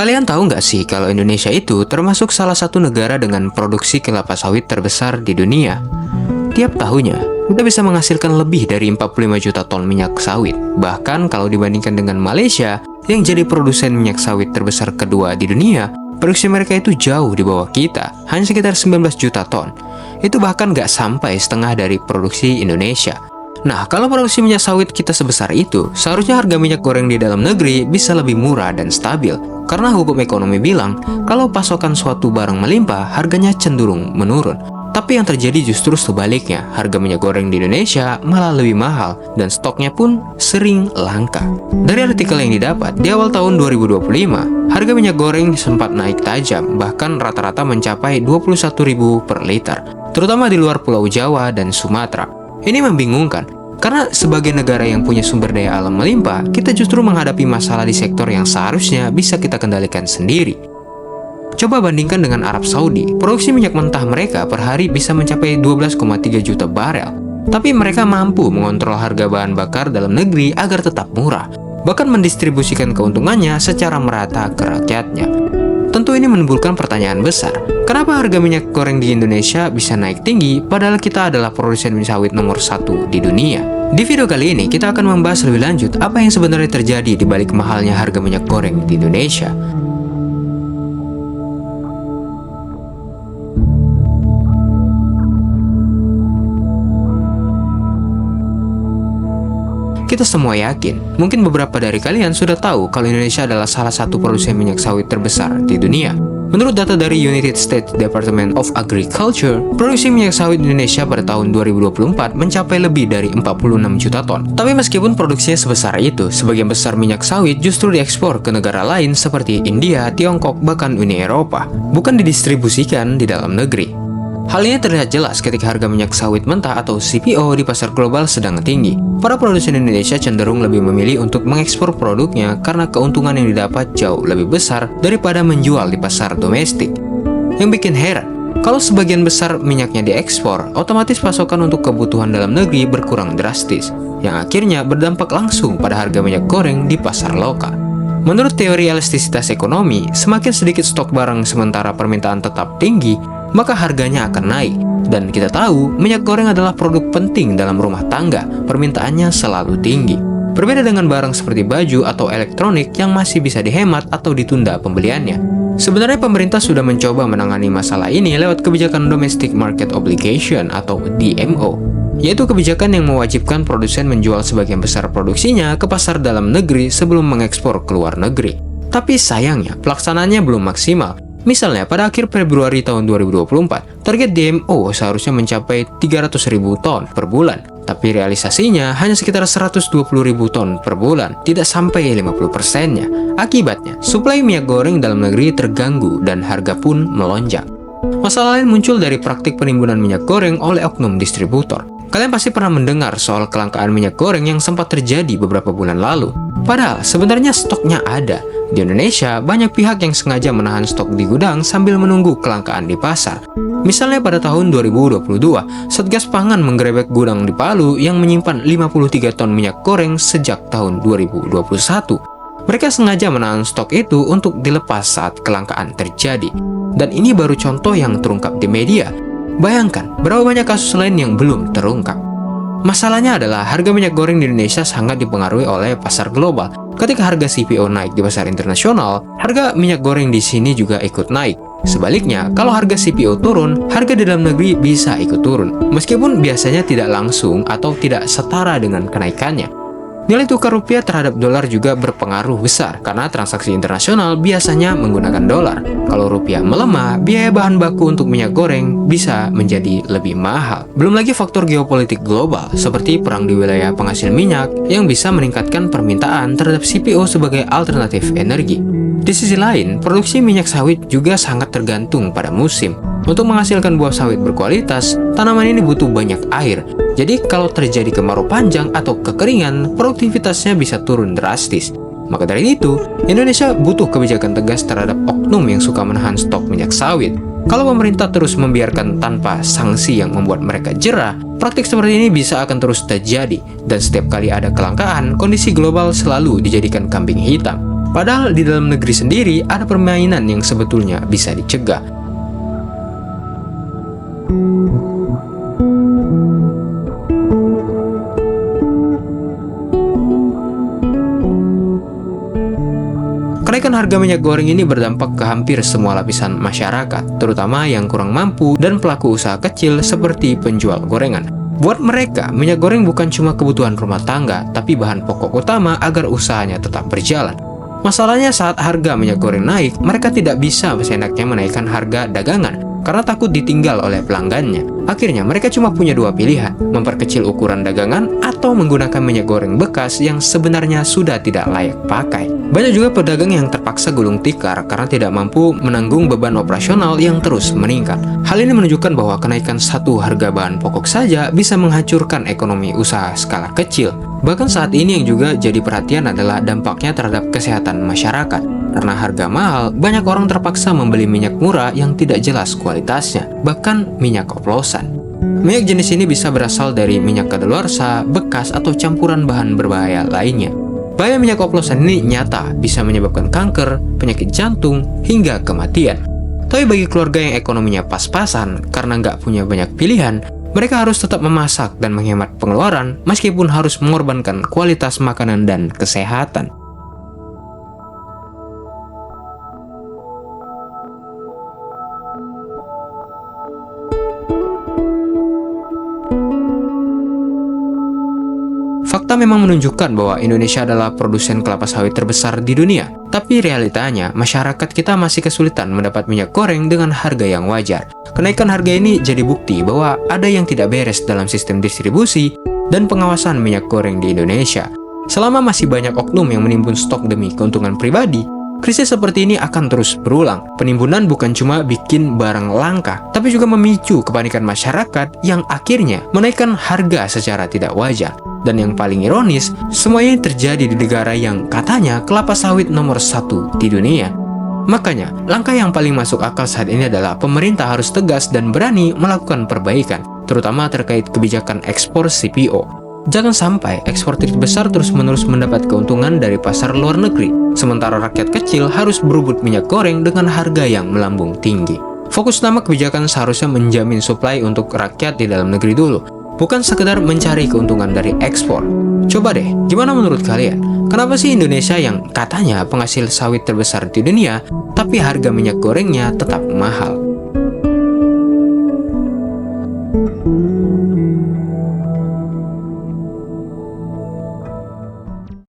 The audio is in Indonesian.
Kalian tahu nggak sih kalau Indonesia itu termasuk salah satu negara dengan produksi kelapa sawit terbesar di dunia? Tiap tahunnya, kita bisa menghasilkan lebih dari 45 juta ton minyak sawit. Bahkan kalau dibandingkan dengan Malaysia, yang jadi produsen minyak sawit terbesar kedua di dunia, produksi mereka itu jauh di bawah kita, hanya sekitar 19 juta ton. Itu bahkan nggak sampai setengah dari produksi Indonesia. Nah, kalau produksi minyak sawit kita sebesar itu, seharusnya harga minyak goreng di dalam negeri bisa lebih murah dan stabil. Karena hukum ekonomi bilang, kalau pasokan suatu barang melimpah, harganya cenderung menurun. Tapi yang terjadi justru sebaliknya, harga minyak goreng di Indonesia malah lebih mahal, dan stoknya pun sering langka. Dari artikel yang didapat, di awal tahun 2025, harga minyak goreng sempat naik tajam, bahkan rata-rata mencapai 21.000 per liter, terutama di luar Pulau Jawa dan Sumatera. Ini membingungkan, karena sebagai negara yang punya sumber daya alam melimpah, kita justru menghadapi masalah di sektor yang seharusnya bisa kita kendalikan sendiri. Coba bandingkan dengan Arab Saudi, produksi minyak mentah mereka per hari bisa mencapai 12,3 juta barel. Tapi mereka mampu mengontrol harga bahan bakar dalam negeri agar tetap murah, bahkan mendistribusikan keuntungannya secara merata ke rakyatnya. Tentu ini menimbulkan pertanyaan besar, kenapa harga minyak goreng di Indonesia bisa naik tinggi padahal kita adalah produsen minyak sawit nomor 1 di dunia? Di video kali ini kita akan membahas lebih lanjut apa yang sebenarnya terjadi di balik mahalnya harga minyak goreng di Indonesia. Kita semua yakin, mungkin beberapa dari kalian sudah tahu kalau Indonesia adalah salah satu produsen minyak sawit terbesar di dunia. Menurut data dari United States Department of Agriculture, produksi minyak sawit Indonesia pada tahun 2024 mencapai lebih dari 46 juta ton. Tapi meskipun produksinya sebesar itu, sebagian besar minyak sawit justru diekspor ke negara lain seperti India, Tiongkok, bahkan Uni Eropa, bukan didistribusikan di dalam negeri. Hal ini terlihat jelas ketika harga minyak sawit mentah atau CPO di pasar global sedang tinggi. Para produsen Indonesia cenderung lebih memilih untuk mengekspor produknya karena keuntungan yang didapat jauh lebih besar daripada menjual di pasar domestik. Yang bikin heran, kalau sebagian besar minyaknya diekspor, otomatis pasokan untuk kebutuhan dalam negeri berkurang drastis, yang akhirnya berdampak langsung pada harga minyak goreng di pasar lokal. Menurut teori elastisitas ekonomi, semakin sedikit stok barang sementara permintaan tetap tinggi, maka harganya akan naik. Dan kita tahu, minyak goreng adalah produk penting dalam rumah tangga, permintaannya selalu tinggi. Berbeda dengan barang seperti baju atau elektronik yang masih bisa dihemat atau ditunda pembeliannya. Sebenarnya pemerintah sudah mencoba menangani masalah ini lewat kebijakan Domestic Market Obligation atau DMO, yaitu kebijakan yang mewajibkan produsen menjual sebagian besar produksinya ke pasar dalam negeri sebelum mengekspor ke luar negeri. Tapi sayangnya, pelaksanaannya belum maksimal. Misalnya, pada akhir Februari tahun 2024, target DMO seharusnya mencapai 300.000 ton per bulan. Tapi realisasinya hanya sekitar 120.000 ton per bulan, tidak sampai 50%-nya. Akibatnya, suplai minyak goreng dalam negeri terganggu dan harga pun melonjak. Masalah lain muncul dari praktik penimbunan minyak goreng oleh oknum distributor. Kalian pasti pernah mendengar soal kelangkaan minyak goreng yang sempat terjadi beberapa bulan lalu. Padahal sebenarnya stoknya ada. Di Indonesia, banyak pihak yang sengaja menahan stok di gudang sambil menunggu kelangkaan di pasar. Misalnya pada tahun 2022, Satgas Pangan menggerebek gudang di Palu yang menyimpan 53 ton minyak goreng sejak tahun 2021. Mereka sengaja menahan stok itu untuk dilepas saat kelangkaan terjadi. Dan ini baru contoh yang terungkap di media. Bayangkan, berapa banyak kasus lain yang belum terungkap. Masalahnya adalah harga minyak goreng di Indonesia sangat dipengaruhi oleh pasar global. Ketika harga CPO naik di pasar internasional, harga minyak goreng di sini juga ikut naik. Sebaliknya, kalau harga CPO turun, harga di dalam negeri bisa ikut turun, meskipun biasanya tidak langsung atau tidak setara dengan kenaikannya. Nilai tukar rupiah terhadap dolar juga berpengaruh besar karena transaksi internasional biasanya menggunakan dolar. Kalau rupiah melemah, biaya bahan baku untuk minyak goreng bisa menjadi lebih mahal. Belum lagi faktor geopolitik global seperti perang di wilayah penghasil minyak yang bisa meningkatkan permintaan terhadap CPO sebagai alternatif energi. Di sisi lain, produksi minyak sawit juga sangat tergantung pada musim. Untuk menghasilkan buah sawit berkualitas, tanaman ini butuh banyak air. Jadi kalau terjadi kemarau panjang atau kekeringan, produktivitasnya bisa turun drastis. Maka dari itu, Indonesia butuh kebijakan tegas terhadap oknum yang suka menahan stok minyak sawit. Kalau pemerintah terus membiarkan tanpa sanksi yang membuat mereka jera, praktik seperti ini bisa akan terus terjadi. Dan setiap kali ada kelangkaan, kondisi global selalu dijadikan kambing hitam. Padahal di dalam negeri sendiri ada permainan yang sebetulnya bisa dicegah. Kenaikan harga minyak goreng ini berdampak ke hampir semua lapisan masyarakat, terutama yang kurang mampu dan pelaku usaha kecil seperti penjual gorengan. Buat mereka, minyak goreng bukan cuma kebutuhan rumah tangga, tapi bahan pokok utama agar usahanya tetap berjalan. Masalahnya saat harga minyak goreng naik, mereka tidak bisa seenaknya menaikkan harga dagangan karena takut ditinggal oleh pelanggannya. Akhirnya mereka cuma punya dua pilihan, memperkecil ukuran dagangan atau menggunakan minyak goreng bekas yang sebenarnya sudah tidak layak pakai. Banyak juga pedagang yang terpaksa gulung tikar karena tidak mampu menanggung beban operasional yang terus meningkat. Hal ini menunjukkan bahwa kenaikan satu harga bahan pokok saja bisa menghancurkan ekonomi usaha skala kecil. Bahkan saat ini yang juga jadi perhatian adalah dampaknya terhadap kesehatan masyarakat. Karena harga mahal, banyak orang terpaksa membeli minyak murah yang tidak jelas kualitasnya, bahkan minyak oplosan. Minyak jenis ini bisa berasal dari minyak kadaluarsa, bekas, atau campuran bahan berbahaya lainnya. Bahaya minyak oplosan ini nyata, bisa menyebabkan kanker, penyakit jantung, hingga kematian. Tapi bagi keluarga yang ekonominya pas-pasan, karena nggak punya banyak pilihan, mereka harus tetap memasak dan menghemat pengeluaran, meskipun harus mengorbankan kualitas makanan dan kesehatan. Fakta memang menunjukkan bahwa Indonesia adalah produsen kelapa sawit terbesar di dunia. Tapi realitanya, masyarakat kita masih kesulitan mendapat minyak goreng dengan harga yang wajar. Kenaikan harga ini jadi bukti bahwa ada yang tidak beres dalam sistem distribusi dan pengawasan minyak goreng di Indonesia. Selama masih banyak oknum yang menimbun stok demi keuntungan pribadi, krisis seperti ini akan terus berulang. Penimbunan bukan cuma bikin barang langka, tapi juga memicu kepanikan masyarakat yang akhirnya menaikkan harga secara tidak wajar. Dan yang paling ironis, semuanya terjadi di negara yang katanya kelapa sawit nomor 1 di dunia. Makanya, langkah yang paling masuk akal saat ini adalah pemerintah harus tegas dan berani melakukan perbaikan, terutama terkait kebijakan ekspor CPO. Jangan sampai eksportir besar terus-menerus mendapat keuntungan dari pasar luar negeri, sementara rakyat kecil harus berebut minyak goreng dengan harga yang melambung tinggi. Fokus utama kebijakan seharusnya menjamin suplai untuk rakyat di dalam negeri dulu, bukan sekedar mencari keuntungan dari ekspor. Coba deh, gimana menurut kalian? Kenapa sih Indonesia yang katanya penghasil sawit terbesar di dunia, tapi harga minyak gorengnya tetap mahal?